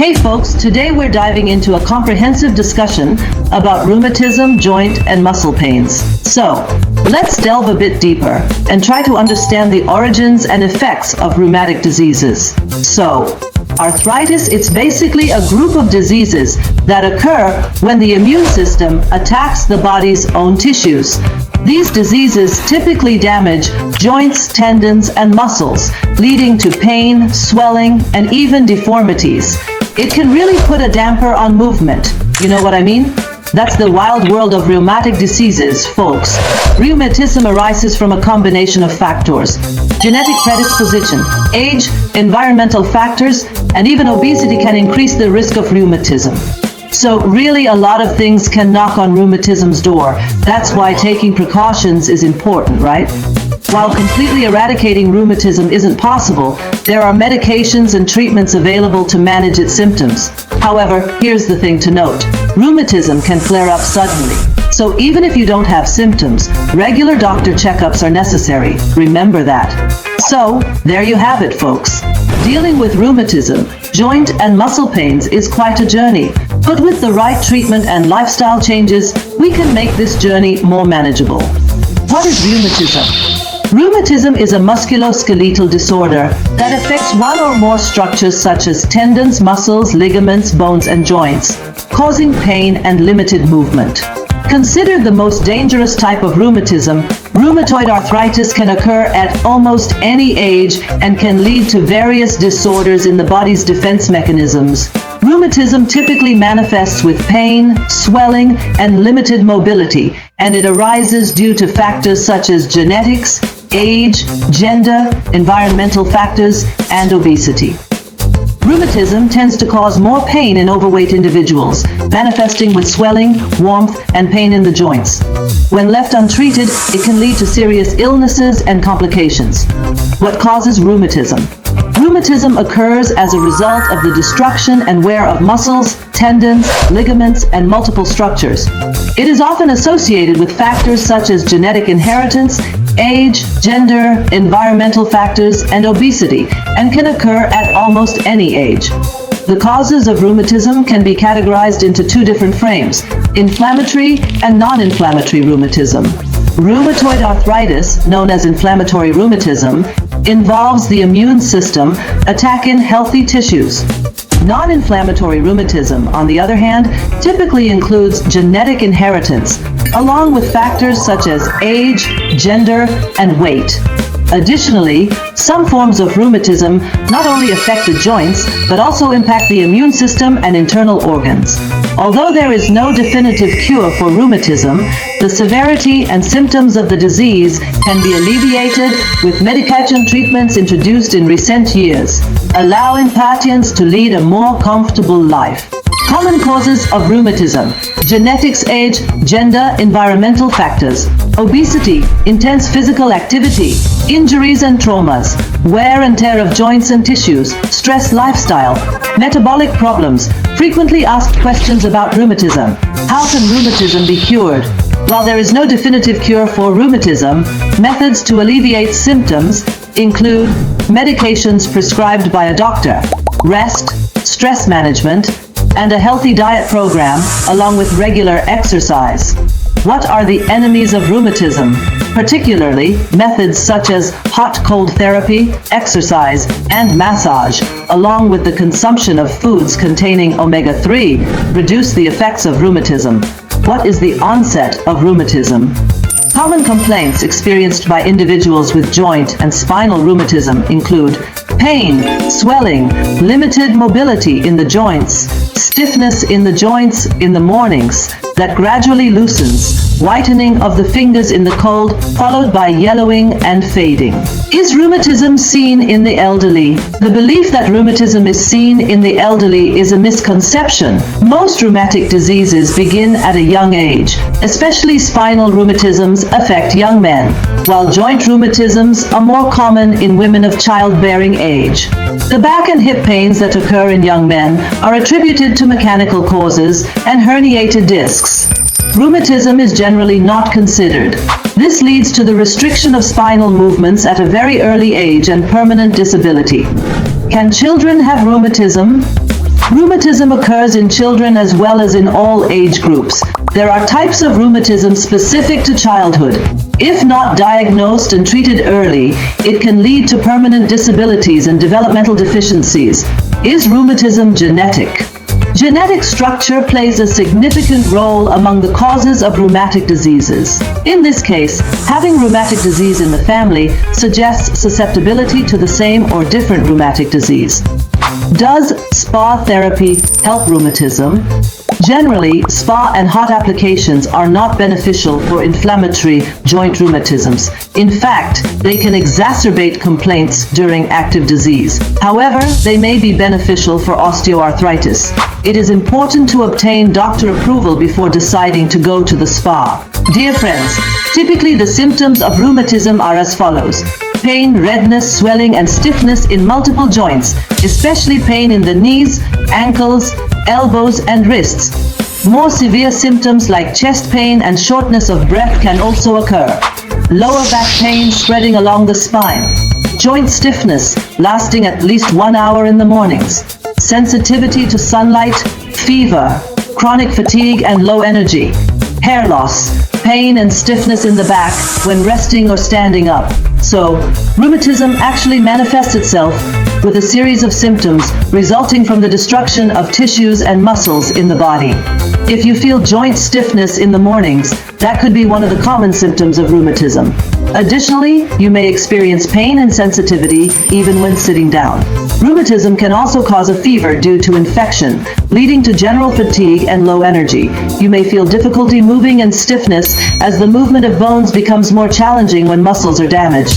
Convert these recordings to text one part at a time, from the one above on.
Hey folks, today we're diving into a comprehensive discussion about rheumatism, joint, and muscle pains. So, let's delve a bit deeper and try to understand the origins and effects of rheumatic diseases. So, arthritis, it's basically a group of diseases that occur when the immune system attacks the body's own tissues. These diseases typically damage joints, tendons, and muscles, leading to pain, swelling, and even deformities. It can really put a damper on movement. You know what I mean? That's the wild world of rheumatic diseases, folks. Rheumatism arises from a combination of factors: genetic predisposition, age, environmental factors, and even obesity can increase the risk of rheumatism. So really a lot of things can knock on rheumatism's door. That's why taking precautions is important, right? While completely eradicating rheumatism isn't possible, there are medications and treatments available to manage its symptoms. However, here's the thing to note. Rheumatism can flare up suddenly. So even if you don't have symptoms, regular doctor checkups are necessary. Remember that. So, there you have it, folks. Dealing with rheumatism, joint and muscle pains is quite a journey. But with the right treatment and lifestyle changes, we can make this journey more manageable. What is rheumatism? Rheumatism is a musculoskeletal disorder that affects one or more structures such as tendons, muscles, ligaments, bones, and joints, causing pain and limited movement. Considered the most dangerous type of rheumatism, rheumatoid arthritis can occur at almost any age and can lead to various disorders in the body's defense mechanisms. Rheumatism typically manifests with pain, swelling, and limited mobility, and it arises due to factors such as genetics, age, gender, environmental factors, and obesity. Rheumatism tends to cause more pain in overweight individuals, manifesting with swelling, warmth, and pain in the joints. When left untreated, it can lead to serious illnesses and complications. What causes rheumatism? Rheumatism occurs as a result of the destruction and wear of muscles, tendons, ligaments, and multiple structures. It is often associated with factors such as genetic inheritance, age, gender, environmental factors, and obesity, and can occur at almost any age. The causes of rheumatism can be categorized into two different frames: inflammatory and non-inflammatory rheumatism. Rheumatoid arthritis, known as inflammatory rheumatism, involves the immune system attacking healthy tissues. Non-inflammatory rheumatism, on the other hand, typically includes genetic inheritance, along with factors such as age, gender, and weight. Additionally, some forms of rheumatism not only affect the joints, but also impact the immune system and internal organs. Although there is no definitive cure for rheumatism, the severity and symptoms of the disease can be alleviated with medication treatments introduced in recent years, allowing patients to lead a more comfortable life. Common causes of rheumatism: genetics, age, gender, environmental factors, obesity, intense physical activity, injuries and traumas, wear and tear of joints and tissues, stress lifestyle, metabolic problems. Frequently asked questions about rheumatism. How can rheumatism be cured? While there is no definitive cure for rheumatism, methods to alleviate symptoms include medications prescribed by a doctor, rest, stress management, and a healthy diet program, along with regular exercise. What are the enemies of rheumatism? Particularly, methods such as hot-cold therapy, exercise, and massage, along with the consumption of foods containing omega-3, reduce the effects of rheumatism. What is the onset of rheumatism? Common complaints experienced by individuals with joint and spinal rheumatism include pain, swelling, limited mobility in the joints, stiffness in the joints in the mornings that gradually loosens, whitening of the fingers in the cold, followed by yellowing and fading. Is rheumatism seen in the elderly? The belief that rheumatism is seen in the elderly is a misconception. Most rheumatic diseases begin at a young age. Especially spinal rheumatisms affect young men, while joint rheumatisms are more common in women of childbearing age. The back and hip pains that occur in young men are attributed to mechanical causes and herniated discs. Rheumatism is generally not considered. This leads to the restriction of spinal movements at a very early age and permanent disability. Can children have rheumatism? Rheumatism Rheumatism occurs in children as well as in all age groups. There are types of rheumatism specific to childhood. If not diagnosed and treated early, it can lead to permanent disabilities and developmental deficiencies. Is rheumatism genetic? Genetic structure plays a significant role among the causes of rheumatic diseases. In this case, having rheumatic disease in the family suggests susceptibility to the same or different rheumatic disease. Does spa therapy help rheumatism? Generally, spa and hot applications are not beneficial for inflammatory joint rheumatisms. In fact, they can exacerbate complaints during active disease. However, they may be beneficial for osteoarthritis. It is important to obtain doctor approval before deciding to go to the spa. Dear friends, typically the symptoms of rheumatism are as follows: pain, redness, swelling, and stiffness in multiple joints, especially pain in the knees, ankles, elbows, and wrists. More severe symptoms like chest pain and shortness of breath can also occur. Lower back pain spreading along the spine. Joint stiffness lasting at least 1 hour in the mornings. Sensitivity to sunlight, fever, chronic fatigue, and low energy. Hair loss, pain and stiffness in the back when resting or standing up. So, rheumatism actually manifests itself with a series of symptoms resulting from the destruction of tissues and muscles in the body. If you feel joint stiffness in the mornings, that could be one of the common symptoms of rheumatism. Additionally, you may experience pain and sensitivity even when sitting down. Rheumatism can also cause a fever due to infection, leading to general fatigue and low energy. You may feel difficulty moving and stiffness as the movement of bones becomes more challenging when muscles are damaged.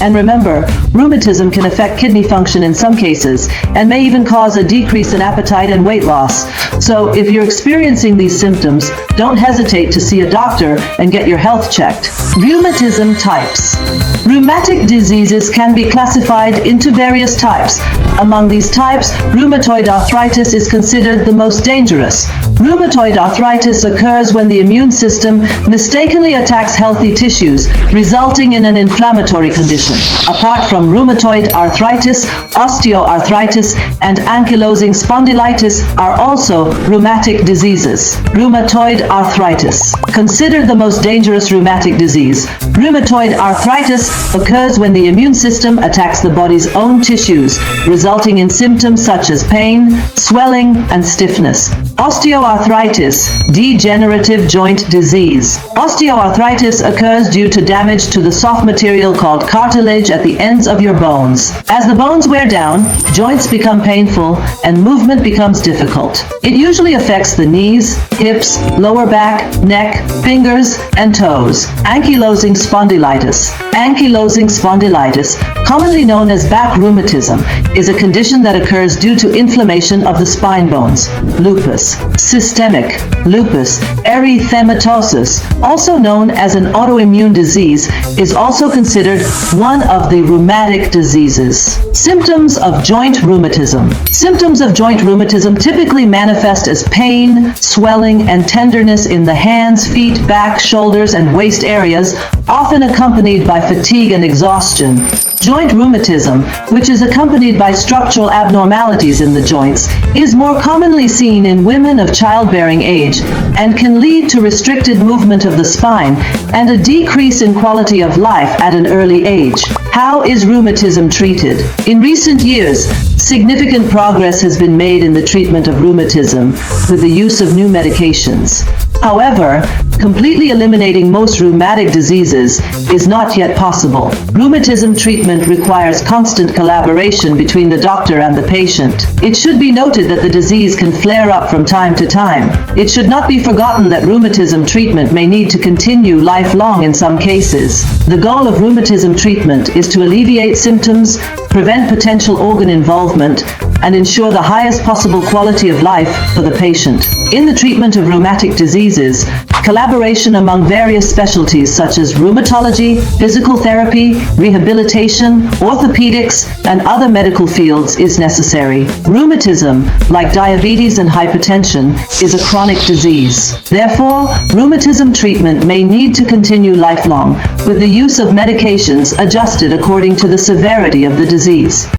And remember, rheumatism can affect kidney function in some cases, and may even cause a decrease in appetite and weight loss. So if you're experiencing these symptoms, don't hesitate to see a doctor and get your health checked. Rheumatism types. Rheumatic diseases can be classified into various types. Among these types, rheumatoid arthritis is considered the most dangerous. Rheumatoid arthritis occurs when the immune system mistakenly attacks healthy tissues, resulting in an inflammatory condition. Apart from rheumatoid arthritis, osteoarthritis, and ankylosing spondylitis are also rheumatic diseases. Rheumatoid arthritis, considered the most dangerous rheumatic disease. Rheumatoid arthritis occurs when the immune system attacks the body's own tissues, resulting in symptoms such as pain, swelling, and stiffness. Osteoarthritis, degenerative joint disease. Osteoarthritis occurs due to damage to the soft material called cartilage at the ends of your bones. As the bones wear down, joints become painful and movement becomes difficult. It usually affects the knees, hips, lower back, neck, fingers, and toes. Ankylosing spondylitis. Ankylosing spondylitis, commonly known as back rheumatism, is a condition that occurs due to inflammation of the spine bones. Lupus. Systemic lupus erythematosus, also known as an autoimmune disease, is also considered one of the rheumatic diseases. Symptoms of joint rheumatism. Symptoms of joint rheumatism typically manifest as pain, swelling, and tenderness in the hands, feet, back, shoulders, and waist areas, often accompanied by fatigue and exhaustion. Joint rheumatism, which is accompanied by structural abnormalities in the joints, is more commonly seen in women of childbearing age and can lead to restricted movement of the spine and a decrease in quality of life at an early age. How is rheumatism treated? In recent years, significant progress has been made in the treatment of rheumatism with the use of new medications. However, completely eliminating most rheumatic diseases is not yet possible. Rheumatism treatment requires constant collaboration between the doctor and the patient. It should be noted that the disease can flare up from time to time. It should not be forgotten that rheumatism treatment may need to continue lifelong in some cases. The goal of rheumatism treatment is to alleviate symptoms, prevent potential organ involvement, and ensure the highest possible quality of life for the patient. In the treatment of rheumatic diseases, collaboration among various specialties such as rheumatology, physical therapy, rehabilitation, orthopedics, and other medical fields is necessary. Rheumatism, like diabetes and hypertension, is a chronic disease. Therefore, rheumatism treatment may need to continue lifelong, with the use of medications adjusted according to the severity of the disease.